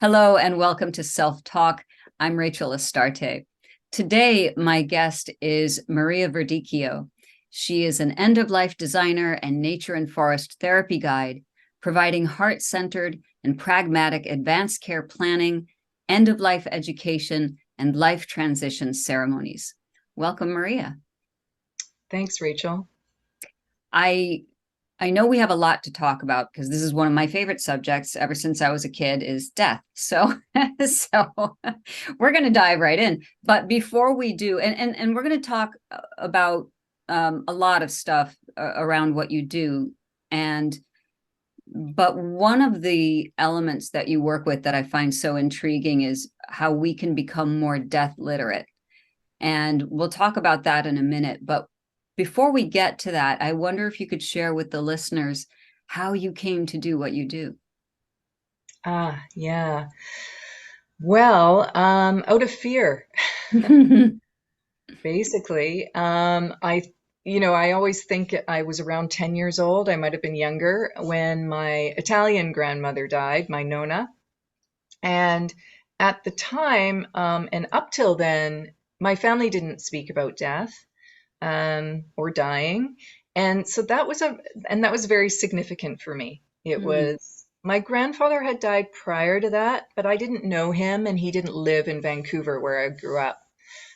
Hello and welcome to Self Talk. I'm Rachel Astarte. Today, my guest is Maria Verdicchio. She is an end-of-life designer and nature and forest therapy guide, providing heart-centered and pragmatic advanced care planning, end-of-life education, and life transition ceremonies. Welcome, Maria. Thanks, Rachel. I I know we have a lot to talk about because this is one of my favorite subjects ever since I was a kid is death. So so we're going to dive right in. But before we do, and we're going to talk about a lot of stuff around what you do. And but one of the elements that you work with that I find so intriguing is how we can become more death literate. And we'll talk about that in a minute. But before we get to that, I wonder if you could share with the listeners how you came to do what you do. Yeah. Well, out of fear, basically. I always think I was around 10 years old. I might have been younger when my Italian grandmother died, my Nonna. And at the time, and up till then, my family didn't speak about death, or dying. And so that was very significant for me. It Mm, was, my grandfather had died prior to that, but I didn't know him and he didn't live in Vancouver where I grew up.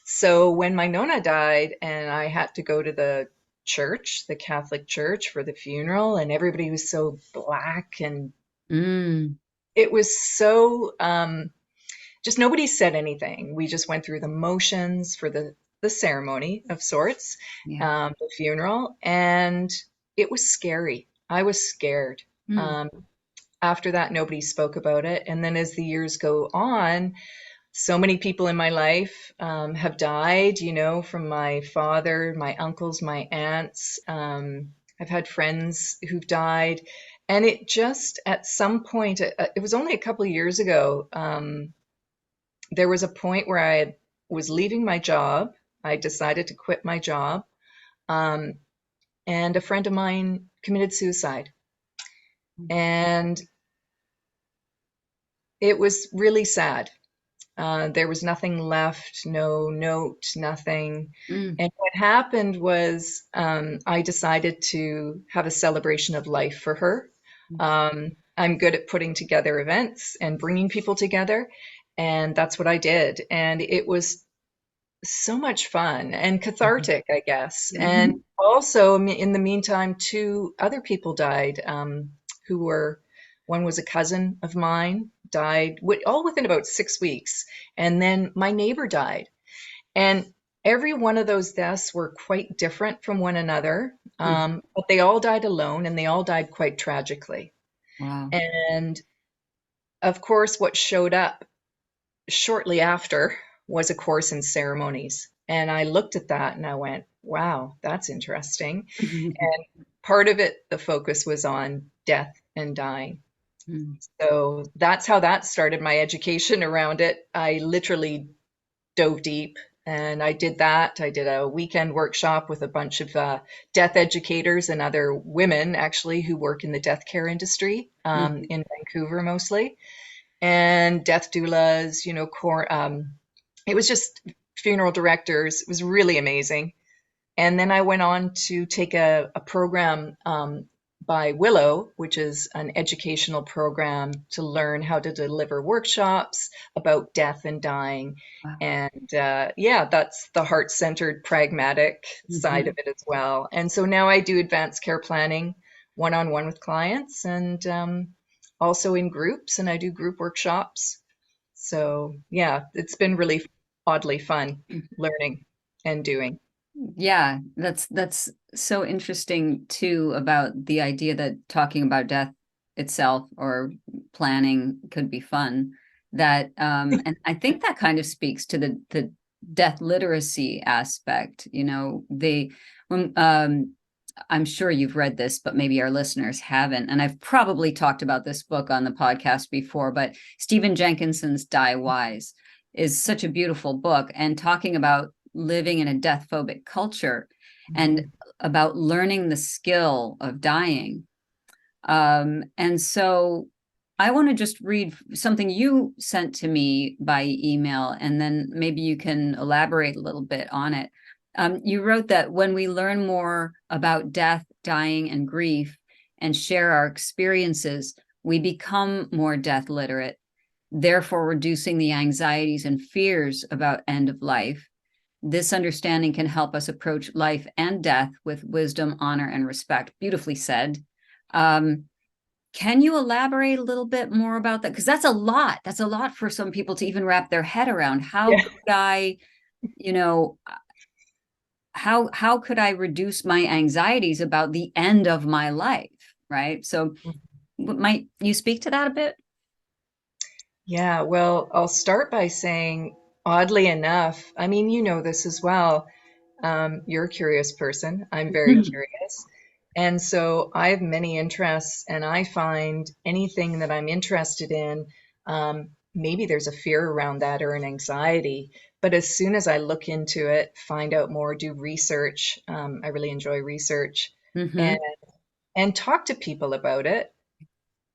So when my Nonna died and I had to go to the church, the Catholic church for the funeral, and everybody was so black and mm, it was so just nobody said anything. We just went through the motions for the ceremony of sorts, yeah. the funeral, and it was scary. I was scared. Mm, Um, After that, nobody spoke about it. And then as the years go on, so many people in my life have died, from my father, my uncles, my aunts. I've had friends who've died. And it just, at some point, it was only a couple of years ago, there was a point where was leaving my job. I decided to quit my job. Um, and a friend of mine committed suicide. And it was really sad. There was nothing left, no note, nothing. mm, And what happened was I decided to have a celebration of life for her. I'm good at putting together events and bringing people together. And that's what I did. And it was so much fun and cathartic, I guess. And mhm, also, in the meantime, two other people died, who were, one was a cousin of mine, died all within about 6 weeks. And then my neighbor died. And every one of those deaths were quite different from one another, mm. but they all died alone and they all died quite tragically. Wow. And of course, what showed up shortly after was a course in ceremonies. And I looked at that and I went, wow, that's interesting. And part of it, the focus was on death and dying. Mm, So that's how that started my education around it. I literally dove deep and I did that. I did a weekend workshop with a bunch of death educators and other women actually who work in the death care industry, mhm. in Vancouver mostly, and death doulas, it was just funeral directors. It was really amazing. And then I went on to take a program by Willow, which is an educational program to learn how to deliver workshops about death and dying. Wow. And yeah, that's the heart centered, pragmatic side of Mhm. it as well. And so now I do advanced care planning one on one with clients and also in groups, and I do group workshops. So yeah, it's been really oddly fun learning and doing. Yeah, that's so interesting too about the idea that talking about death itself or planning could be fun. That and I think that kind of speaks to the death literacy aspect. The when I'm sure you've read this, but maybe our listeners haven't. And I've probably talked about this book on the podcast before, but Stephen Jenkinson's Die Wise is such a beautiful book and talking about living in a death phobic culture and Mhm. about learning the skill of dying. And so I want to just read something you sent to me by email, and then maybe you can elaborate a little bit on it. You wrote that when we learn more about death, dying, and grief and share our experiences, we become more death literate, therefore reducing the anxieties and fears about end of life. This understanding can help us approach life and death with wisdom, honor, and respect. Beautifully said. Um, can you elaborate a little bit more about that? Because that's a lot. That's a lot for some people to even wrap their head around. How Yeah. could I, you know, how could I reduce my anxieties about the end of my life? Right. So might you speak to that a bit? Yeah, well, I'll start by saying, oddly enough, I mean, you know this as well. You're a curious person. I'm very curious. And so I have many interests, and I find anything that I'm interested in, maybe there's a fear around that or an anxiety. But as soon as I look into it, find out more, do research, I really enjoy research, and, Mm-hmm. and talk to people about it,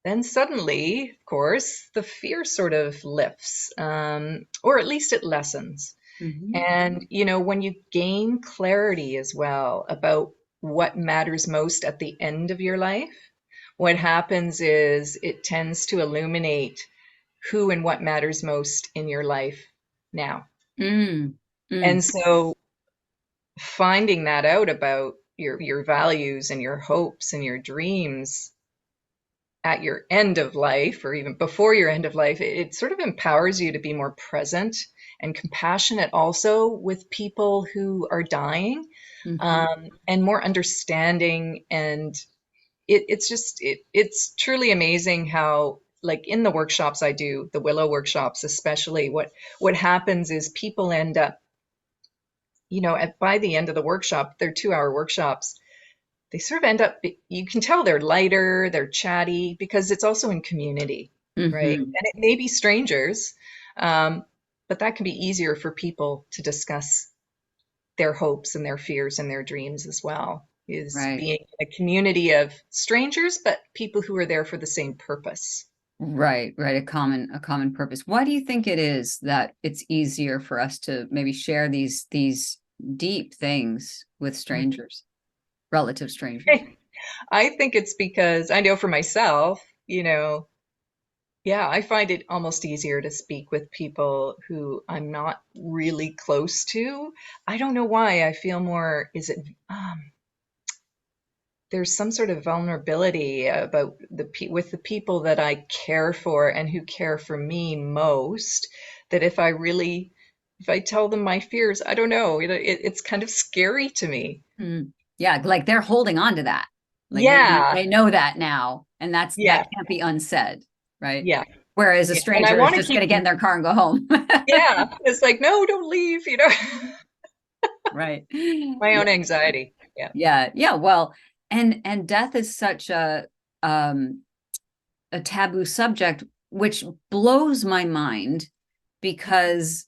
then suddenly, of course, the fear sort of lifts, or at least it lessens. Mm-hmm. And, when you gain clarity as well about what matters most at the end of your life, what happens is it tends to illuminate who and what matters most in your life now. Mm. And Mm. so finding that out about your values and your hopes and your dreams at your end of life or even before your end of life, it sort of empowers you to be more present and compassionate also with people who are dying, Mm-hmm. and more understanding. And it's truly amazing how, like in the workshops I do, the Willow workshops especially, what happens is people end up, by the end of the workshop, they're 2-hour workshops, they sort of end up, you can tell they're lighter, they're chatty, because it's also in community, right? Mm-hmm. And it may be strangers, um, but that can be easier for people to discuss their hopes and their fears and their dreams as well, is Right. being a community of strangers, but people who are there for the same purpose. Right, right. A common purpose. Why do you think it is that it's easier for us to maybe share these deep things with strangers, relative strangers? I think it's because I know for myself, yeah, I find it almost easier to speak with people who I'm not really close to. I don't know why. I feel more, is it, there's some sort of vulnerability about with the people that I care for and who care for me most, that if I tell them my fears, I don't know, it's kind of scary to me. Mm. Yeah, like they're holding on to that. Like Yeah, they know that now, and that yeah, can't be unsaid, right? yeah, Whereas a yeah. And I stranger is want to just going keep to get them, in their car and go home. yeah, it's like, no, don't leave. Right. My Yeah. own anxiety. Yeah. Yeah. Yeah. Well, and death is such um a taboo subject, which blows my mind because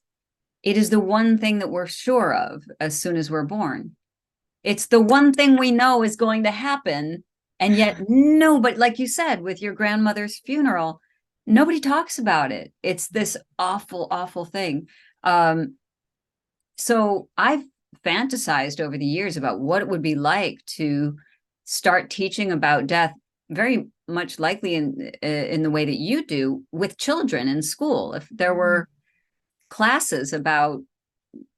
it is the one thing that we're sure of as soon as we're born. It's the one thing we know is going to happen. And yet, nobody, like you said, with your grandmother's funeral, nobody talks about it. It's this awful, awful thing. Um, so I've fantasized over the years about what it would be like to start teaching about death, very much likely in the way that you do with children in school. If there were classes about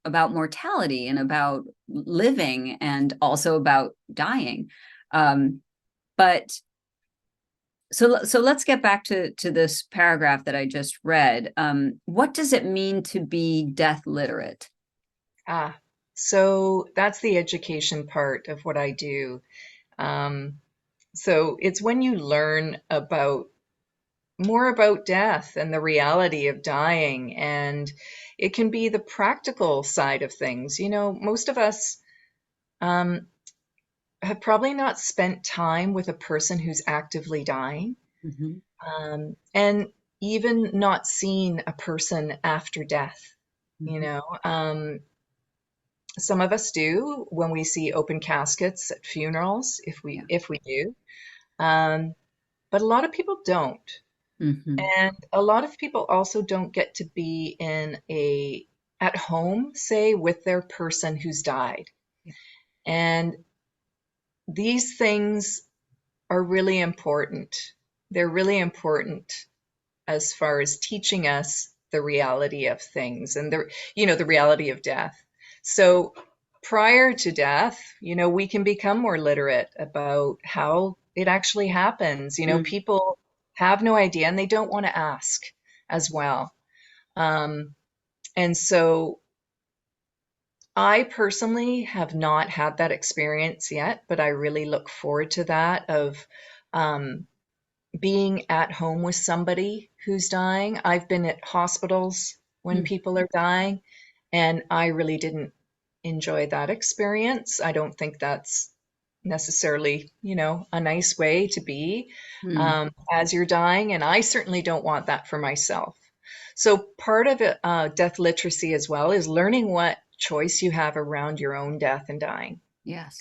mortality and about living and also about dying. Um, but so let's get back to this paragraph that I just read. What does it mean to be death literate? Ah, so that's the education part of what I do. Um, so it's when you learn about more about death and the reality of dying, and it can be the practical side of things. Most of us um, have probably not spent time with a person who's actively dying, Mhm. and even not seen a person after death. You Mhm. know, um, some of us do when we see open caskets at funerals, if Yeah. we do, um, but a lot of people don't. Hmm. And a lot of people also don't get to be at home, say, with their person who's died. And these things are really important. They're really important as far as teaching us the reality of things and the reality of death. So prior to death, we can become more literate about how it actually happens. Mm. People have no idea and they don't want to ask as well. And so I personally have not had that experience yet, but I really look forward to that of um, being at home with somebody who's dying. I've been at hospitals when Mm. people are dying, and I really didn't enjoy that experience. I don't think that's necessarily, a nice way to be Mm. as you're dying, and I certainly don't want that for myself. So part of it, death literacy as well, is learning what choice you have around your own death and dying. Yes.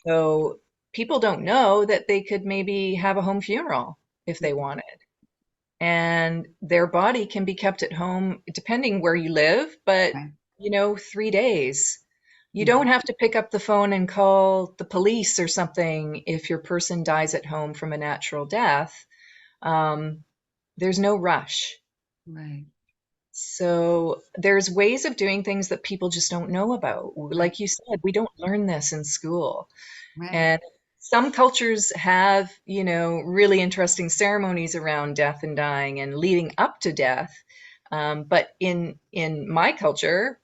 So people don't know that they could maybe have a home funeral if they wanted. And their body can be kept at home depending where you live, but Right. 3 days. You Mhm. don't have to pick up the phone and call the police or something if your person dies at home from a natural death. Um, there's no rush. Right. So there's ways of doing things that people just don't know about. Right. Like you said, we don't learn this in school. Right. And some cultures have, really interesting ceremonies around death and dying and leading up to death. But in my culture,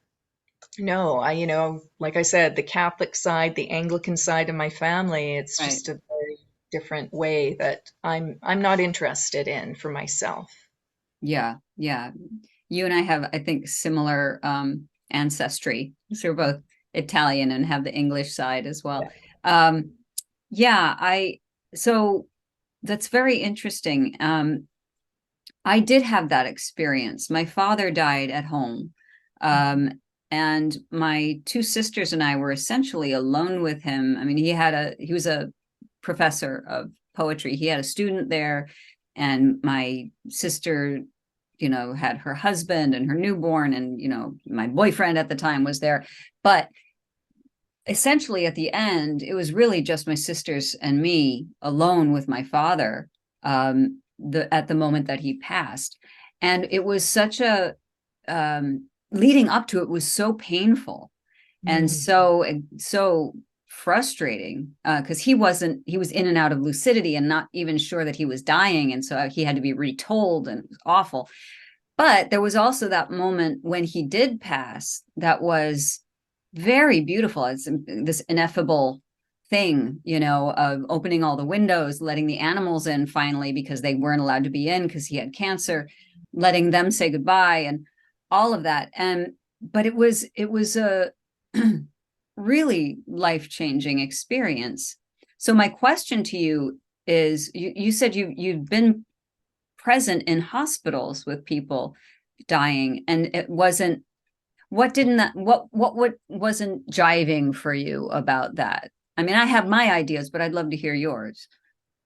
no, like I said, the Catholic side, the Anglican side of my family, it's Right. just a very different way that I'm not interested in for myself. Yeah. Yeah. You and I have, I think, similar ancestry. So we're both Italian and have the English side as well. Yeah. Um, yeah, so that's very interesting. I did have that experience. My father died at home. Um, and my two sisters and I were essentially alone with him. I mean, he was a professor of poetry. He had a student there, and my sister, had her husband and her newborn, and, my boyfriend at the time was there. But essentially at the end, it was really just my sisters and me alone with my father, at the moment that he passed. And it was such a, leading up to it was so painful and Mm. so frustrating, because he was in and out of lucidity and not even sure that he was dying, and so he had to be retold, and it was awful. But there was also that moment when he did pass that was very beautiful. It's this ineffable thing, of opening all the windows, letting the animals in finally because they weren't allowed to be in because he had cancer, letting them say goodbye and all of that. And but it was a really life-changing experience. So my question to you is, you said you've been present in hospitals with people dying, and it wasn't, what wasn't jiving for you about that? I mean, I have my ideas, but I'd love to hear yours.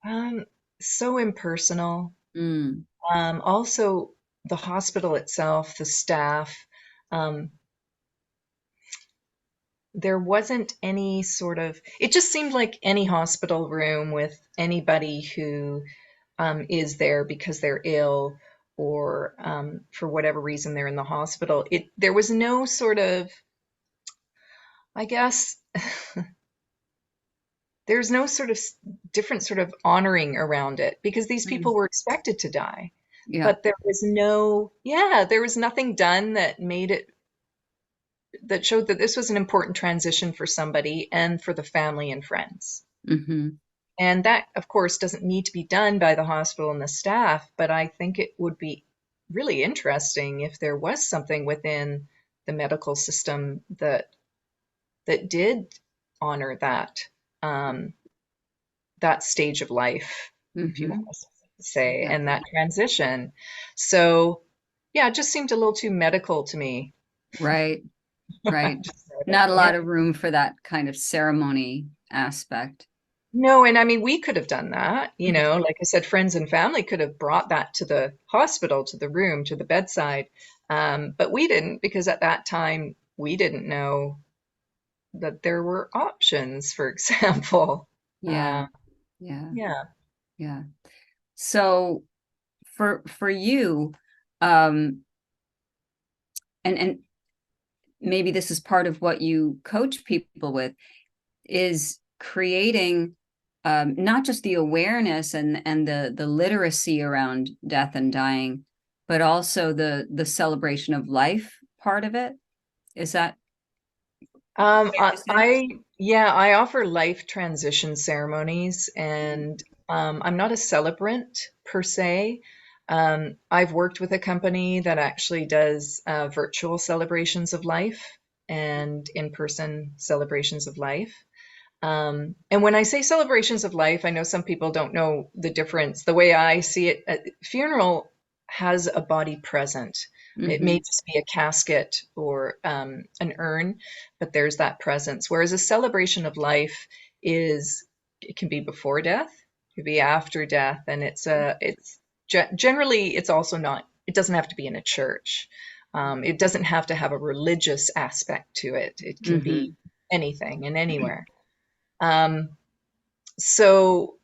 Um, so impersonal. Mm. Also, the hospital itself, the staff, um, there wasn't any sort of, it just seemed like any hospital room with anybody who is there because they're ill or for whatever reason they're in the hospital. There was no sort of, I guess, there's no sort of different sort of honoring around it because these people Mm. were expected to die. Yeah. But there was nothing done that made it, that showed that this was an important transition for somebody and for the family and friends. Hmm. And that, of course, doesn't need to be done by the hospital and the staff, but I think it would be really interesting if there was something within the medical system that did honor um, that stage of life, if you want Hmm. to say, Yeah. and that transition. So, yeah, it just seemed a little too medical to me. Right. Right. Just said it. Not a Yeah. lot of room for that kind of ceremony aspect. No, and I mean, we could have done that, Mhm. like I said, friends and family could have brought that to the hospital, to the room, to the bedside. But we didn't because at that time we didn't know that there were options, for example. Yeah, Uh, yeah, yeah. yeah. So for you, um, and maybe this is part of what you coach people with, is creating not just the awareness and the literacy around death and dying, but also the celebration of life part of it. Is that fair to say? Yeah, I offer life transition ceremonies, Mhm. and I'm not a celebrant per se. I've worked with a company that actually does virtual celebrations of life and in-person celebrations of life. And when I say celebrations of life, I know some people don't know the difference. The way I see it, a funeral has a body present. It may Mm-hmm. just be a casket or an urn, but there's that presence. Whereas a celebration of life is, it can be before death, it could be after death, and generally it's also not. It doesn't have to be in a church. It doesn't have to have a religious aspect to it. It can be Mm-hmm. anything and anywhere. Um, so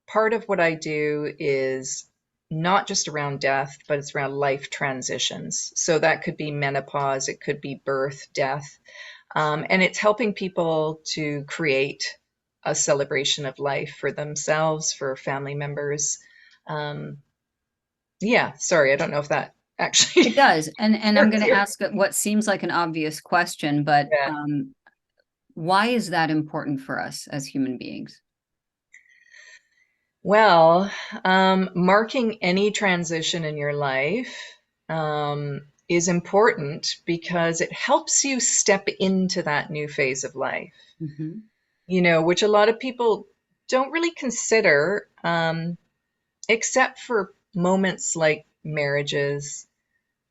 part of what I do is not just around death, but it's around life transitions. So that could be menopause, it could be birth, death, and it's helping people to create a celebration of life for themselves, for family members. Um, yeah, sorry, I don't know if that actually. It does. And I'm going to ask what seems like an obvious question, but Yeah. why is that important for us as human beings? Well, marking any transition in your life is important because it helps you step into that new phase of life, Mm-hmm. which a lot of people don't really consider, except for moments like marriages.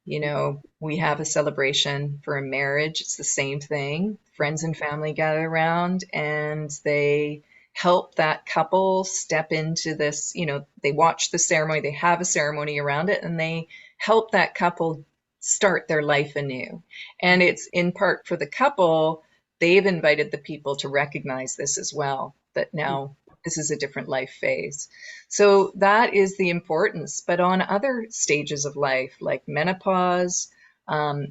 We have a celebration for a marriage. It's the same thing. Friends and family gather around and they help that couple step into this. They watch the ceremony, they have a ceremony around it, and they help that couple start their life anew. And it's in part for the couple, they've invited the people to recognize this as well, that now this is a different life phase. So that is the importance. But on other stages of life, like menopause,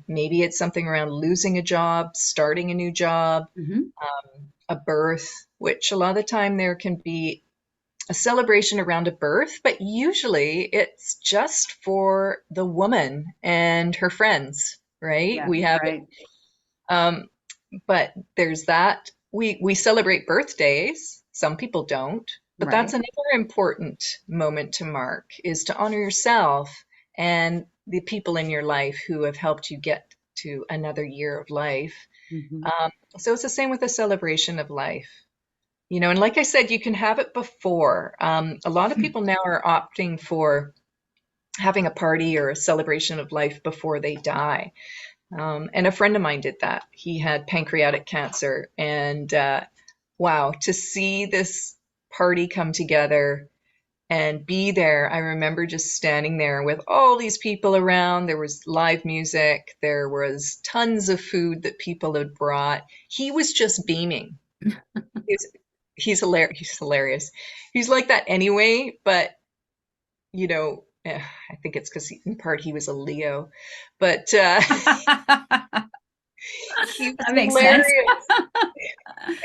maybe it's something around losing a job, starting a new job, Mm-hmm. a birth, which a lot of the time there can be a celebration around a birth, but usually it's just for the woman and her friends, right? Yeah, We have right. um, but there's that. We celebrate birthdays. Some people don't, but that's Right. another important moment to mark is to honor yourself and the people in your life who have helped you get to another year of life. Mm-hmm. Um, so it's the same with a celebration of life. And like I said, you can have it before. A lot of people now are opting for having a party or a celebration of life before they die. And a friend of mine did that. He had pancreatic cancer. And wow, to see this party come together and be there, I remember just standing there with all these people around. There was live music, there was tons of food that people had brought. He was just beaming. He's, he's hilarious. He's hilarious. He's like that anyway, but I think it's because in part he was a Leo, but That he was makes sense. hilarious.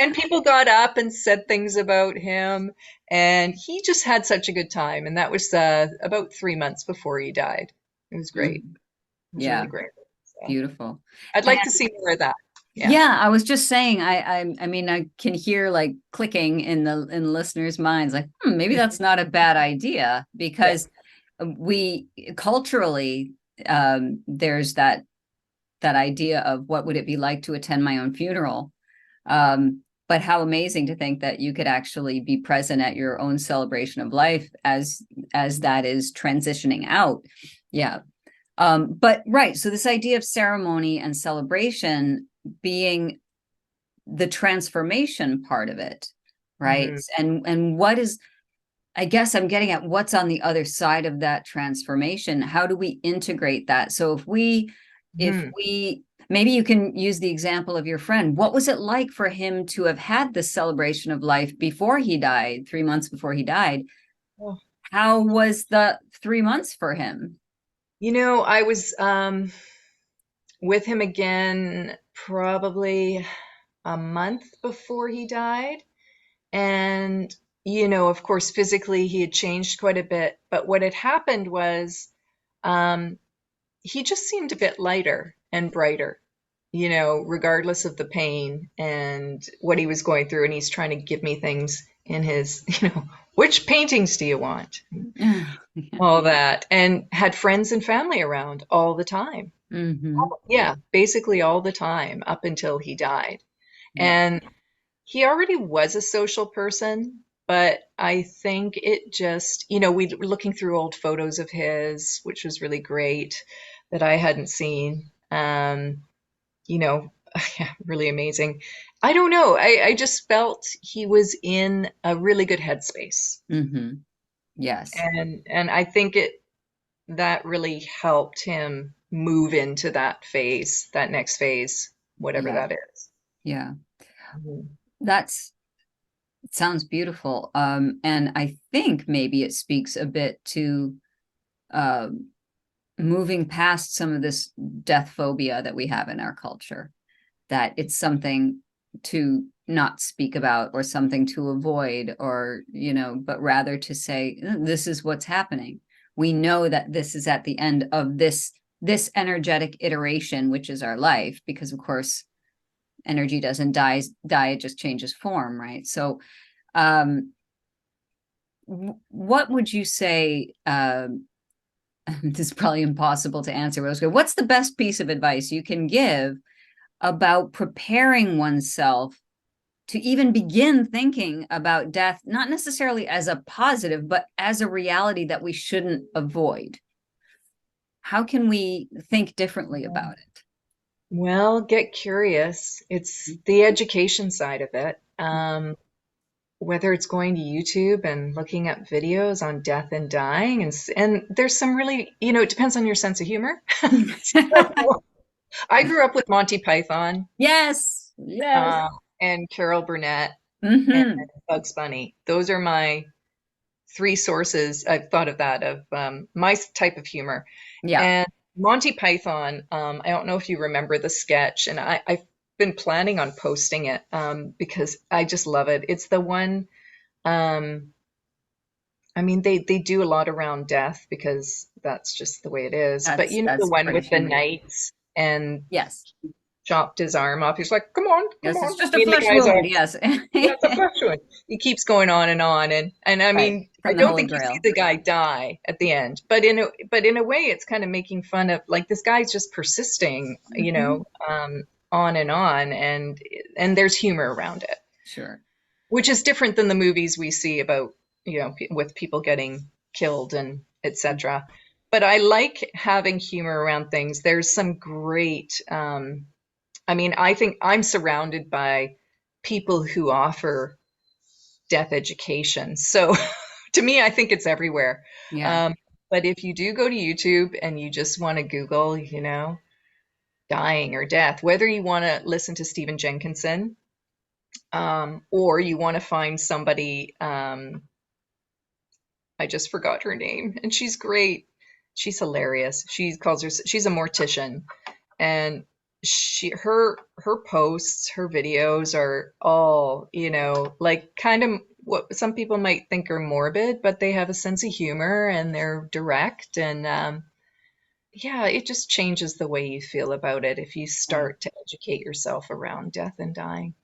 And people got up and said things about him, and he just had such a good time. And that was about 3 months before he died. It was great. Mhm. It was really Yeah, great. So beautiful. I'd And like to see more of that. Yeah. yeah, I was just saying, I mean, I can hear like clicking in listeners' minds, like, maybe that's not a bad idea Yeah. because we culturally, there's that idea of what would it be like to attend my own funeral. But how amazing to think that you could actually be present at your own celebration of life as that is transitioning out. Yeah. But right, so this idea of ceremony and celebration being the transformation part of it. right? Hmm. And what is, I guess I'm getting at what's on the other side of that transformation. How do we integrate that? So if Hmm. we, maybe you can use the example of your friend. What was it like for him to have had this celebration of life before he died, 3 months before he died? Oh, How was the 3 months for him? I was with him again probably a month before he died. And, of course, physically he had changed quite a bit. But what had happened was um, he just seemed a bit lighter and brighter, regardless of the pain and what he was going through. And he's trying to give me things in his, which paintings do you want? All that. And had friends and family around all the time. Mm-hmm. Yeah, basically all the time up until he died. Yeah. And he already was a social person, but I think it just, we were looking through old photos of his, which was really great that I hadn't seen. You know, yeah, really amazing. I don't know. I just felt he was in a really good headspace. Mm-hmm. Yes. And I think that really helped him move into that phase, that next phase, whatever Yeah. that is. Yeah. Mhm. That's, it sounds beautiful. And I think maybe it speaks a bit to um moving past some of this death phobia that we have in our culture, that it's something to not speak about or something to avoid, or, but rather to say, this is what's happening. We know that this is at the end of this energetic iteration, which is our life, because of course energy doesn't die, it just changes form, right? So um what would you say, this is probably impossible to answer, but I was going, what's the best piece of advice you can give about preparing oneself to even begin thinking about death, not necessarily as a positive, but as a reality that we shouldn't avoid? How can we think differently about it? Well, get curious. It's the education side of it. Whether it's going to YouTube and looking up videos on death and dying, and there's some really, it depends on your sense of humor. So, I grew up with Monty Python, Yes, yes. uh, and Carol Burnett and Mm-hmm. Bugs Bunny. Those are my three sources. I've thought of that of my type of humor. Yeah. And Monty Python, I don't know if you remember the sketch, and I've been planning on posting it because I just love it. It's the one, um, I mean, they do a lot around death because that's just the way it is. But the That's one with British the humor. knights and Yes. chopped his arm off. He's like, come on, come Yes, it's on. just I a mean, the flesh guy's wound. all, Yes. yeah, it's a flesh wound. He keeps going on and on, and I Right. mean, I From the don't Holy think you see Grail. the guy die at the end, but in a way, it's kind of making fun of like this guy's just persisting, Mm-hmm. on and on, and there's humor around it, Sure. which is different than the movies we see about with people getting killed and etc. But I like having humor around things. There's some great. I mean, I think I'm surrounded by people who offer death education. So to me, I think it's everywhere. Yeah. Um, but if you do go to YouTube and you just want to Google, dying or death, whether you want to listen to Stephen Jenkinson, or you want to find somebody, I just forgot her name, and she's great. She's hilarious. She's a mortician, and her posts, her videos are all, like kind of what some people might think are morbid, but they have a sense of humor and they're direct, and yeah, it just changes the way you feel about it if you Right. start to educate yourself around death and dying.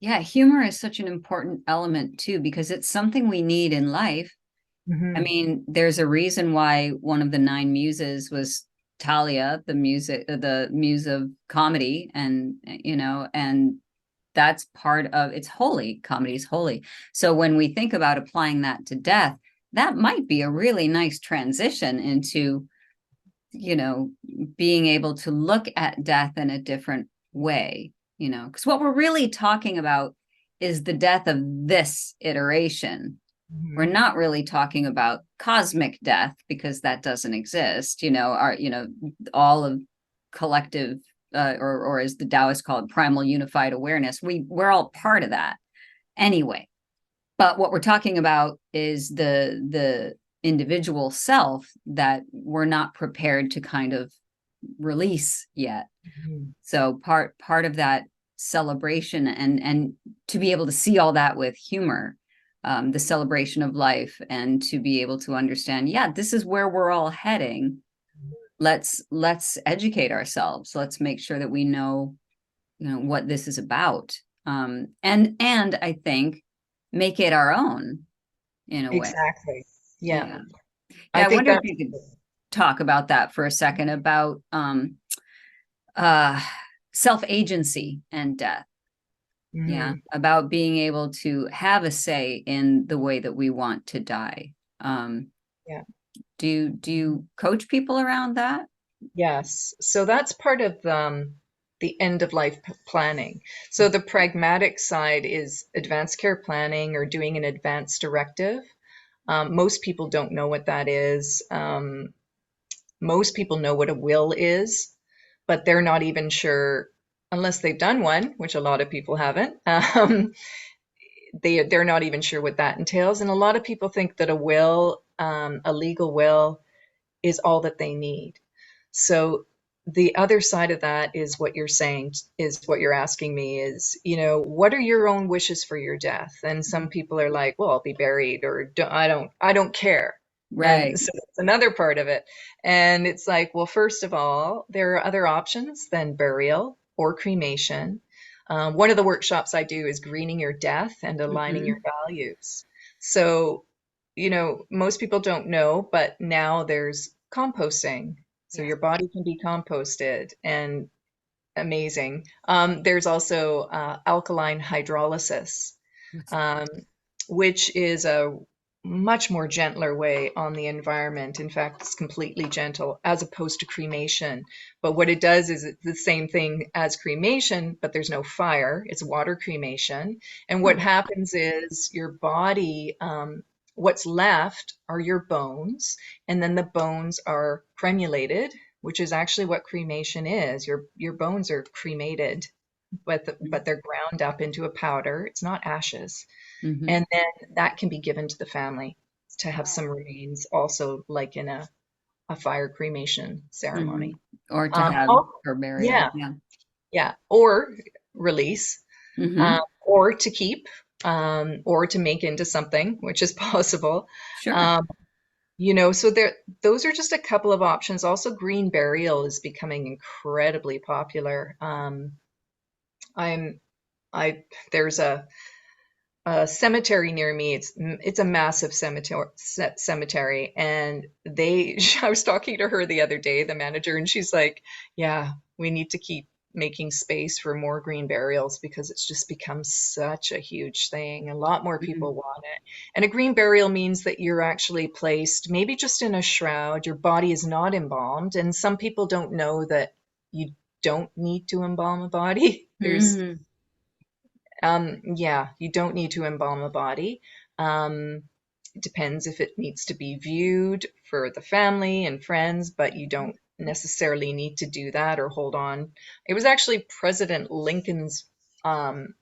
Yeah, humor is such an important element too, because it's something we need in life. I Hmm. mean, there's a reason why one of the nine muses was Talia, the muse of comedy, and and that's part of, it's holy. Comedy is holy. So when we think about applying that to death, that might be a really nice transition into, you know, being able to look at death in a different way, because what we're really talking about is the death of this iteration. We're Mhm. not really talking about cosmic death because that doesn't exist. All of collective, or as the Taoists call it, primal unified awareness. We're all part of that anyway. But what we're talking about is the individual self that we're not prepared to kind of release yet. Mhm. So part of that celebration, and to be able to see all that with humor, the celebration of life, and to be able to understand, yeah, this is where we're all heading. Let's educate ourselves. Let's make sure that we know, what this is about. And I think make it our own in a way. Exactly. Yeah. Yeah. I Yeah, I think wonder if that's you could talk about that for a second, about uh self-agency and death. Yeah, mhm. about being able to have a say in the way that we want to die. Yeah. Do you coach people around that? Yes. So that's part of the end of life planning. So the pragmatic side is advanced care planning or doing an advance directive. Most people don't know what that is. Most people know what a will is, but they're not even sure unless they've done one, which a lot of people haven't. They're not even sure what that entails, and a lot of people think that a will, a legal will, is all that they need. So the other side of that is what you're saying, is what you're asking me is, what are your own wishes for your death? And some people are like, well, I'll be buried, or I don't care. And Right. so that's another part of it. And it's like, well, first of all, there are other options than burial or cremation. One of the workshops I do is greening your death and aligning your Hmm. values. So, most people don't know, but now there's composting. So Yes. your body can be composted, and amazing. There's also alkaline hydrolysis, What's that? um, which is a much more gentler way on the environment. In fact, it's completely gentle as opposed to cremation. But what it does is it's the same thing as cremation, but there's no fire. It's water cremation. And what Oh. happens is your body, what's left are your bones, and then the bones are cremulated, which is actually what cremation is. Your bones are cremated, but they're ground up into a powder. It's not ashes. Mm-hmm. And then that can be given to the family to have some remains, also like in a fire cremation Mm-hmm. ceremony. Or to have Oh, for burial. yeah, Yeah. yeah. Or release, Mm-hmm. or to keep, or to make into something, which is possible. Sure. Um, so those are just a couple of options. Also, green burial is becoming incredibly popular. I'm I There's a cemetery near me. It's a massive cemetery, and I was talking to her the other day, the manager, and she's like, "Yeah, we need to keep making space for more green burials because it's just become such a huge thing. A lot more Mm-hmm. people want it." And a green burial means that you're actually placed maybe just in a shroud. Your body is not embalmed, and some people don't know that you don't need to embalm a body. There's Mm-hmm. Yeah, you don't need to embalm a body. It depends if it needs to be viewed for the family and friends, but you don't necessarily need to do that or hold on. It was actually President Lincoln's, um,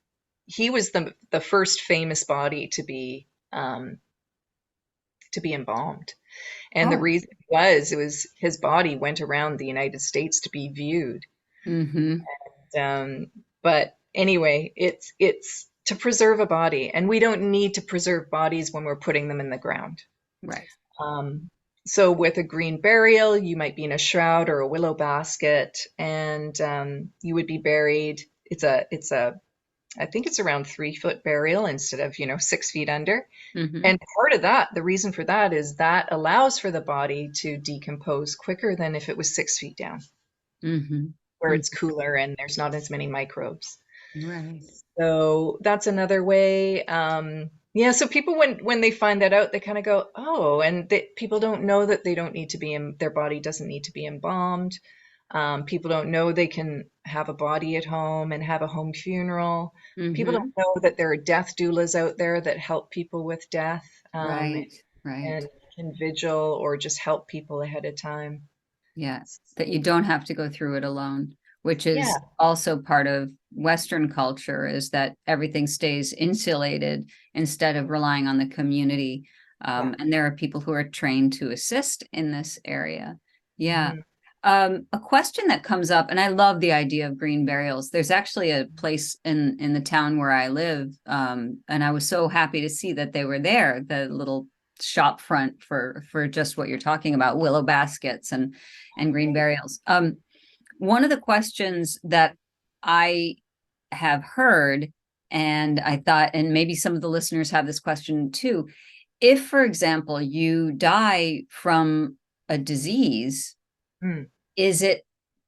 he was the first famous body to be embalmed. And the Oh. reason was his body went around the United States to be viewed. Mm-hmm. But anyway, it's to preserve a body, and we don't need to preserve bodies when we're putting them in the ground. Right. Um, so with a green burial, you might be in a shroud or a willow basket, and you would be buried. I think it's around 3 foot burial instead of 6 feet under. Mm-hmm. And part of that, the reason for that is that allows for the body to decompose quicker than if it was 6 feet down, Mm-hmm. where it's Mm-hmm. cooler and there's not as many microbes. Right. So that's another way. Yeah, so people when they find that out, they kind of go, "Oh," and people don't know that they don't need to be their body doesn't need to be embalmed. People don't know they can have a body at home and have a home funeral. People Mm-hmm. don't know that there are death doulas out there that help people with death, Right, right. and can vigil or just help people ahead of time. Yeah, that you So, don't have to go through it alone, which yeah, is also part of Western culture, is that everything stays insulated instead of relying on the community. yeah. And there are people who are trained to assist in this area. Yeah. Hmm. A question that comes up, and I love the idea of green burials. There's actually a place in the town where I live, and I was so happy to see that they were there, the little shop front for just what you're talking about, willow baskets and green burials. One of the questions that I have heard, and I thought, and maybe some of the listeners have this question too, if, for example, you die from a disease, Mm. is it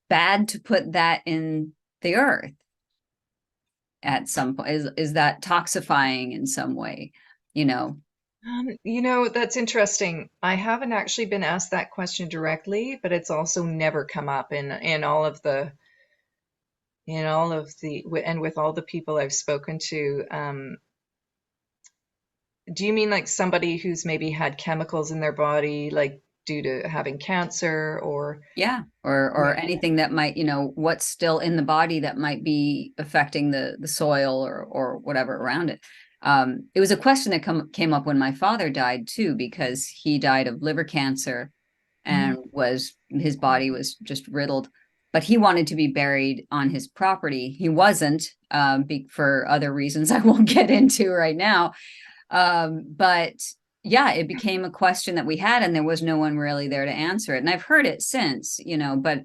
bad to put that in the earth at some point? Is that toxifying in some way? You know, That's interesting. I haven't actually been asked that question directly, but it's also never come up in all of the and with all the people I've spoken to. Do you mean like somebody who's maybe had chemicals in their body, like due to having cancer or yeah, yeah. or anything that might, what's still in the body that might be affecting the soil or whatever around it. It was a question that came up when my father died too, because he died of liver cancer Mhm. and his body was just riddled. But he wanted to be buried on his property. He wasn't, for other reasons I won't get into right now. But yeah, it became a question that we had, and there was no one really there to answer it. And I've heard it since, but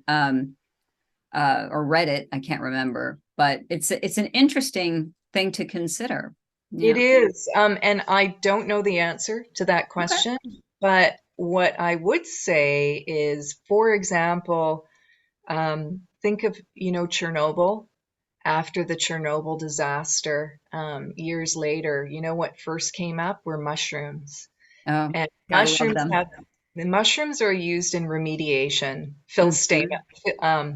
or read it, I can't remember. But it's an interesting thing to consider. It Yeah. is. And I don't know the answer to that Okay. question, but what I would say is, for example, think of, Chernobyl. After the Chernobyl disaster, years later, what first came up were mushrooms. Oh, And gotta love them. the mushrooms are used in remediation. Phil Mm-hmm.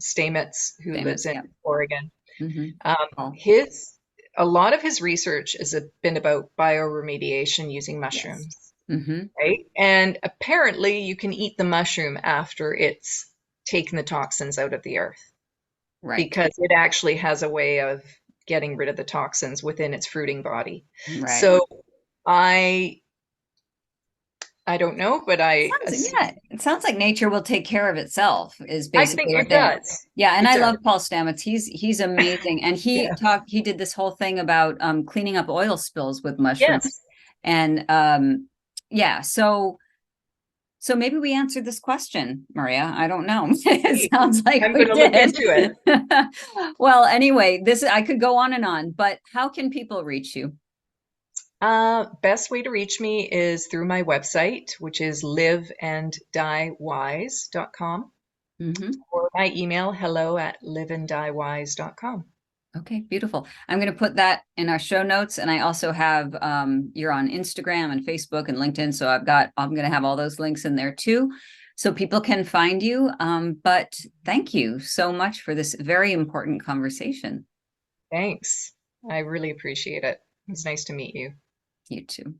Stamets, who lives Famous. in Yeah. Oregon, Mm-hmm. um, Oh, his a lot of his research has been about bioremediation using yes. mushrooms, Mm-hmm. right? And apparently, you can eat the mushroom after it's taken the toxins out of the earth Right. because it actually has a way of getting rid of the toxins within its fruiting body. Right. So I I don't know, but Yeah, it sounds like nature will take care of itself, is I think basically what it they. does. Yeah, and It I does. love Paul Stamets. He's amazing. And Yeah. he did this whole thing about cleaning up oil spills with mushrooms. Yes. And yeah, so maybe we answered this question, Maria. I don't know. It Hey, sounds like I'm we going to look did. into it. Well, anyway, this I could go on and on, but how can people reach you? Best way to reach me is through my website, which is liveanddiewise.com, Hmm. or my email, hello@liveanddiewise.com. Okay, beautiful. I'm going to put that in our show notes. And I also have, you're on Instagram and Facebook and LinkedIn. So I'm going to have all those links in there too. So people can find you. But thank you so much for this very important conversation. Thanks. I really appreciate it. It was nice to meet you. You too.